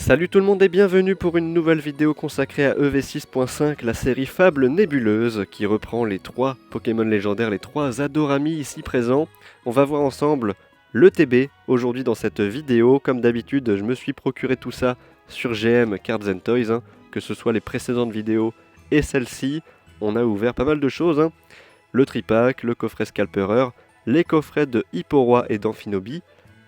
Salut tout le monde et bienvenue pour une nouvelle vidéo consacrée à EV6.5, la série Fable Nébuleuse qui reprend les 3 Pokémon légendaires, les 3 Adorami ici présents. On va voir ensemble le TB aujourd'hui dans cette vidéo. Comme d'habitude, je me suis procuré tout ça sur GM Cards and Toys, que ce soit les précédentes vidéos et celle-ci. On a ouvert pas mal de choses, le tripack, le coffret Scalperer, les coffrets de Hipporoi et d'Amphinobi,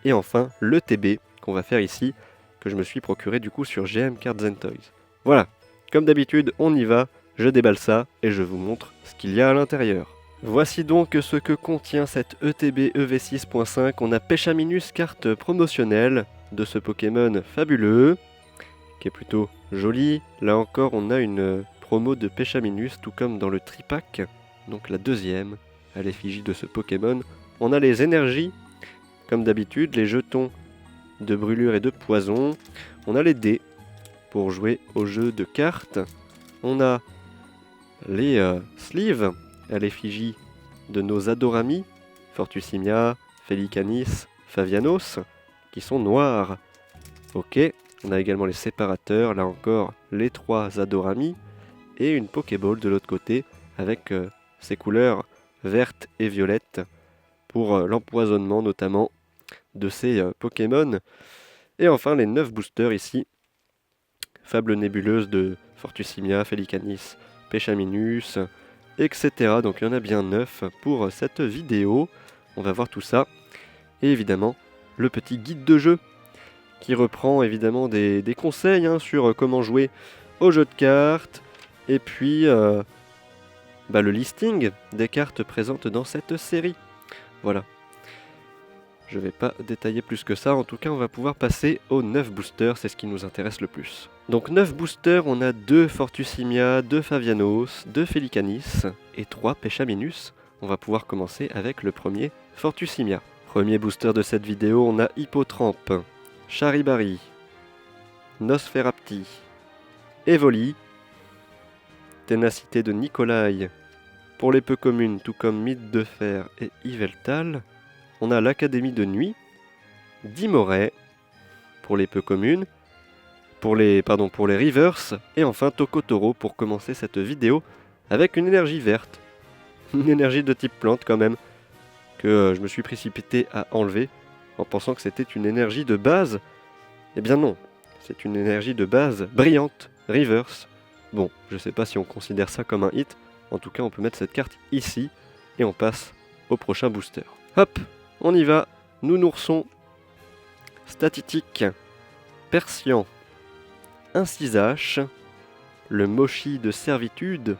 et enfin le TB qu'on va faire ici, que je me suis procuré du coup sur GM Cards and Toys. Voilà, comme d'habitude, on y va, je déballe ça et je vous montre ce qu'il y a à l'intérieur. Voici donc ce que contient cette ETB EV6.5. On a Pechaminus, carte promotionnelle de ce Pokémon fabuleux, qui est plutôt joli. Là encore, on a une promo de Pechaminus, tout comme dans le tripack, donc la deuxième, à l'effigie de ce Pokémon. On a les énergies, comme d'habitude, les jetons de brûlure et de poison. On a les dés pour jouer au jeu de cartes. On a les sleeves à l'effigie de nos Adorami, Fortusimia, Felicanis, Favianos, qui sont noirs. Ok, on a également les séparateurs, là encore les 3 Adorami, et une Pokéball de l'autre côté avec ses couleurs vertes et violettes pour l'empoisonnement notamment de ces Pokémon. Et enfin les 9 boosters ici, Fable Nébuleuse de Fortusimia, Felicanis, Pechaminus, etc. Donc il y en a bien 9 pour cette vidéo. On va voir tout ça. Et évidemment, le petit guide de jeu qui reprend évidemment des conseils sur comment jouer au jeu de cartes. Et puis le listing des cartes présentes dans cette série. Voilà. Je ne vais pas détailler plus que ça, en tout cas on va pouvoir passer aux 9 boosters, c'est ce qui nous intéresse le plus. Donc 9 boosters, on a 2 Fortusimia, 2 Favianos, 2 Felicanis et 3 Pechaminus. On va pouvoir commencer avec le premier Fortusimia. Premier booster de cette vidéo, on a Hippotramp, Charibari, Nosferapti, Evoli, Ténacité de Nikolai pour les peu communes, tout comme Mythe de Fer et Yveltal. On a l'Académie de Nuit, Dimoré pour les peu communes, pour les Reverse, et enfin Tokotoro pour commencer cette vidéo avec une énergie verte. Une énergie de type plante quand même, que je me suis précipité à enlever en pensant que c'était une énergie de base. Eh bien non, c'est une énergie de base brillante, Reverse. Bon, je sais pas si on considère ça comme un hit, en tout cas on peut mettre cette carte ici, et on passe au prochain booster. Hop, on y va, Nounourson, Statitique, Persian, Incisache, le Mochi de Servitude,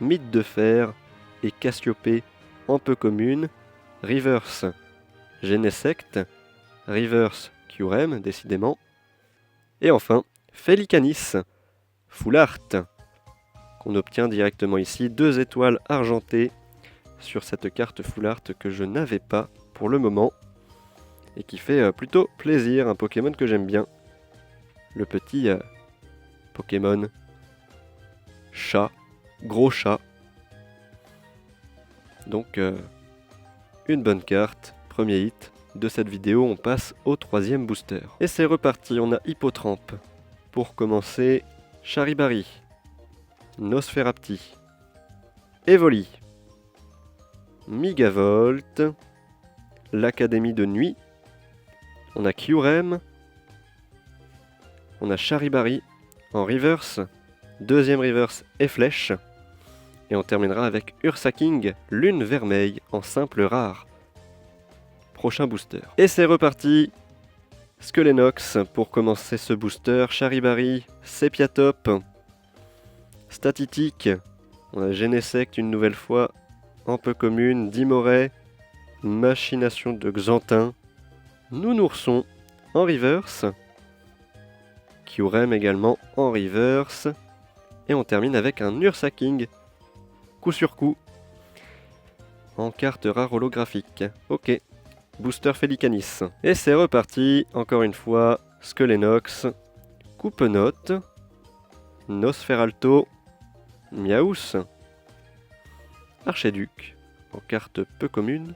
Mythe de Fer et Cassiopée en peu commune, Reverse, Genesect, Reverse Kyurem, décidément, et enfin Felicanis, Full Art, qu'on obtient directement ici, 2 étoiles argentées sur cette carte Full Art que je n'avais pas pour le moment et qui fait plutôt plaisir, un Pokémon que j'aime bien, le petit Pokémon chat, gros chat. Donc une bonne carte, premier hit de cette vidéo. On passe au 3e booster et c'est reparti. On a Hippotramp pour commencer, Charibari, Nosferapti, Evoli, Migavolt, l'Académie de Nuit, on a Kyurem, on a Charibari en reverse, 2e reverse et flèche, et on terminera avec Ursaking, Lune Vermeille en simple rare. Prochain booster. Et c'est reparti, Skelenox pour commencer ce booster, Charibari, Sepiatop, Statitique, on a Genesect une nouvelle fois, en peu commune, Dimoré, Machination de Xantin, Nounourson en reverse, Kyurem également en reverse, et on termine avec un Ursaking, coup sur coup, en carte rare holographique. Ok, booster Felicanis. Et c'est reparti, encore une fois, Skelenox, Coupenote, Nosferalto, Miaous, Archéduc, en carte peu commune,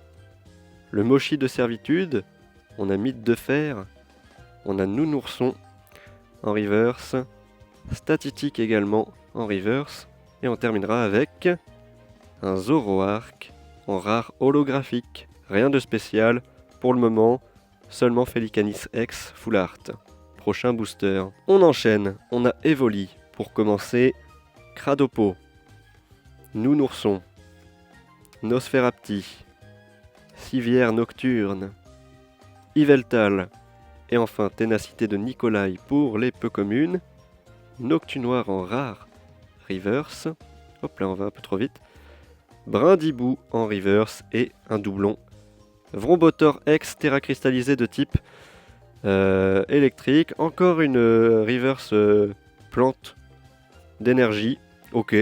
le Mochi de Servitude, on a Mythe de Fer, on a Nounourson, en reverse, Static également en reverse, et on terminera avec un Zoroark en rare holographique. Rien de spécial pour le moment, seulement Felicanis X Full Art. Prochain booster. On enchaîne, on a Evoli pour commencer, Cradopo, Nounourson, Nosferapti, Civière Nocturne, Yveltal, et enfin Ténacité de Nikolai pour les peu communes, Noctunoir en rare, reverse, hop là on va un peu trop vite, Brindibou en reverse et un doublon, Vrombotor X Terra cristallisé de type électrique, encore une reverse plante d'énergie, ok,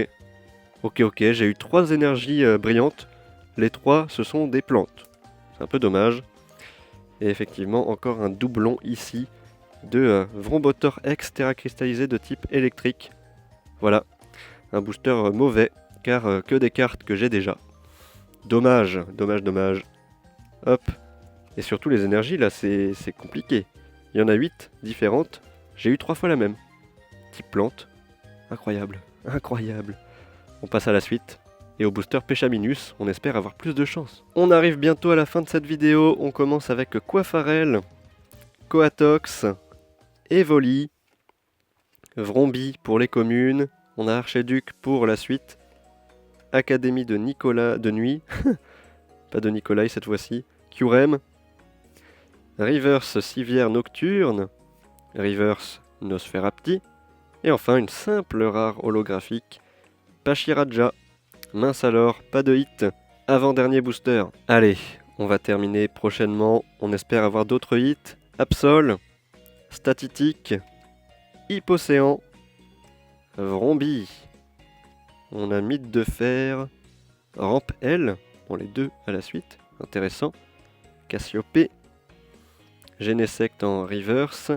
j'ai eu 3 énergies brillantes, les 3 ce sont des plantes, c'est un peu dommage. Et effectivement, encore un doublon ici de Vrombotor X Terra cristallisé de type électrique. Voilà, un booster mauvais, car que des cartes que j'ai déjà. Dommage. Hop. Et surtout les énergies, là, c'est compliqué. Il y en a 8 différentes, j'ai eu 3 fois la même. Type plante. Incroyable. On passe à la suite. Et au booster Péchaminus, on espère avoir plus de chance. On arrive bientôt à la fin de cette vidéo, on commence avec Coafarel, Coatox, Evoli, Vrombi pour les communes, on a Archéduc pour la suite, Académie de Nicolas de nuit, pas de Nikolai cette fois-ci, Curem, Reverse Civière Nocturne, Reverse Nosferapti, et enfin une simple rare holographique, Pachiraja. Mince alors, pas de hit. Avant-dernier booster. Allez, on va terminer prochainement. On espère avoir d'autres hits. Absol, Statitique, Hypocéan, Vrombi. On a Mythe de Fer, Rampe L, bon les deux à la suite, intéressant. Cassiopée, Genesect en reverse,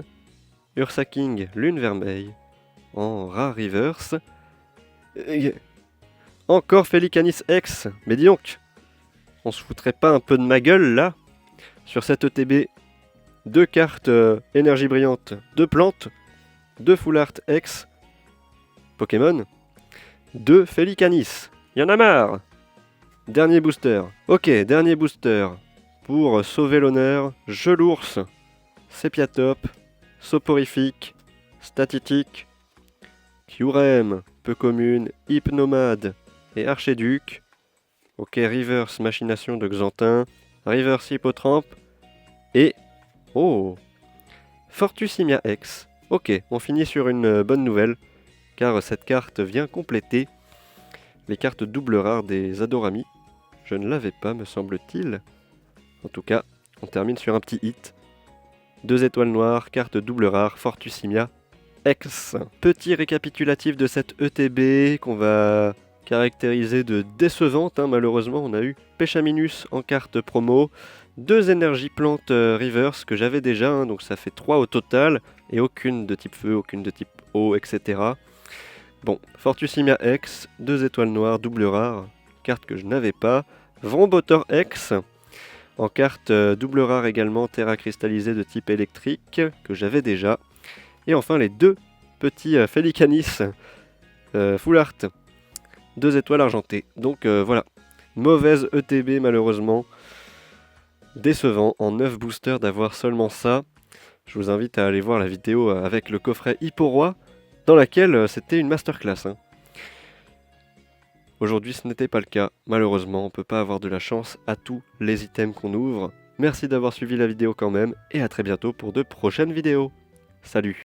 Ursaking, Lune Vermeille, en rare reverse. Encore Felicanis X, mais dis donc, on se foutrait pas un peu de ma gueule là? Sur cette ETB, 2 cartes énergie brillante, 2 plantes, 2 Full Art X, Pokémon, 2 Felicanis, y en a marre! Dernier booster, ok, dernier booster, pour sauver l'honneur, Gelours, Sepiatop, Soporifique, Statitique, Curem, peu commune, Hypnomade, et Archéduc. Ok, reverse machination de Xantin, reverse Hippotrampe, et... oh, Fortusimia X. Ok, on finit sur une bonne nouvelle, car cette carte vient compléter les cartes double rares des Adorami. Je ne l'avais pas, me semble-t-il. En tout cas, on termine sur un petit hit. 2 étoiles noires, carte double rare, Fortusimia X. Petit récapitulatif de cette ETB qu'on va caractérisée de décevante, hein, malheureusement. On a eu Péchaminus en carte promo, 2 énergies plantes reverse que j'avais déjà, hein, donc ça fait 3 au total, et aucune de type feu, aucune de type eau, etc. Bon, Fortusimia X, 2 étoiles noires, double rare, carte que je n'avais pas. Vrombotor X, en carte double rare également, Terra cristallisée de type électrique, que j'avais déjà. Et enfin les 2 petits Felicanis Full Art, 2 étoiles argentées. Donc voilà, mauvaise ETB malheureusement. Décevant en 9 boosters d'avoir seulement ça. Je vous invite à aller voir la vidéo avec le coffret Hipporoi, dans laquelle c'était une masterclass. Hein. Aujourd'hui ce n'était pas le cas, malheureusement on peut pas avoir de la chance à tous les items qu'on ouvre. Merci d'avoir suivi la vidéo quand même, et à très bientôt pour de prochaines vidéos. Salut!